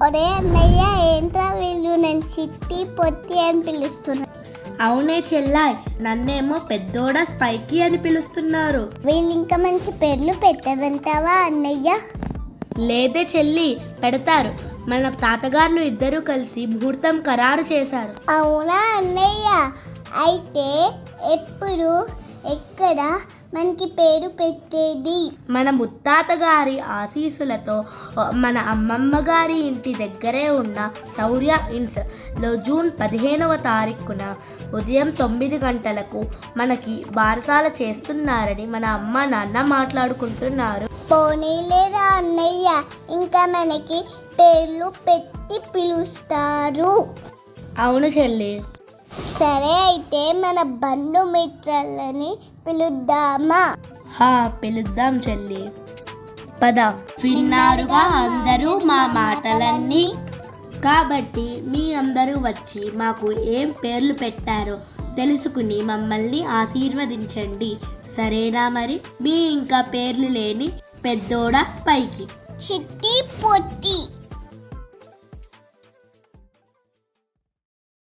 ఒరే అన్నయ్య, ఏంట్రా వీళ్ళు నేను చిట్టి పొత్తి అని పిలుస్తున్నా? అవునే చెల్లాయ్, నన్నేమో పెద్దోడా స్పైకి అని పిలుస్తున్నారు. వీళ్ళు ఇంకా మంచి పేర్లు పెట్టదంటావా అన్నయ్య? లేదే చెల్లి, పెడతారు. మన తాతగారులు ఇద్దరూ కలిసి ముహూర్తం ఖరారు చేశారు. అవునా అన్నయ్య? అయితే ఎప్పుడు ఎక్కడ మనకి పేరు పెట్టేది? మన ముత్తాత గారి ఆశీస్సులతో మన అమ్మమ్మ గారి ఇంటి దగ్గరే ఉన్న శౌర్య ఇన్స్లో జూన్ 15వ తారీఖున ఉదయం 9 గంటలకు మనకి బారసాల చేస్తున్నారని మన అమ్మ నాన్న మాట్లాడుకుంటున్నారు. పోనీలేరా అన్నయ్య, ఇంకా మనకి పేర్లు పెట్టి పిలుస్తారు. అవును చెల్లి. సరే, అయితే మన బంధుమిత్రులని పిలుద్దామా? పిలుద్దాం చెల్లి. పద. విన్నారుగా అందరూ మా మాటలన్నీ. కాబట్టి మీ అందరూ వచ్చి మాకు ఏం పేర్లు పెట్టారో తెలుసుకుని మమ్మల్ని ఆశీర్వదించండి. సరేనా మరి? మీ ఇంకా పేర్లు లేని పెద్దోడా స్పైకి, చిట్టి పొట్టి.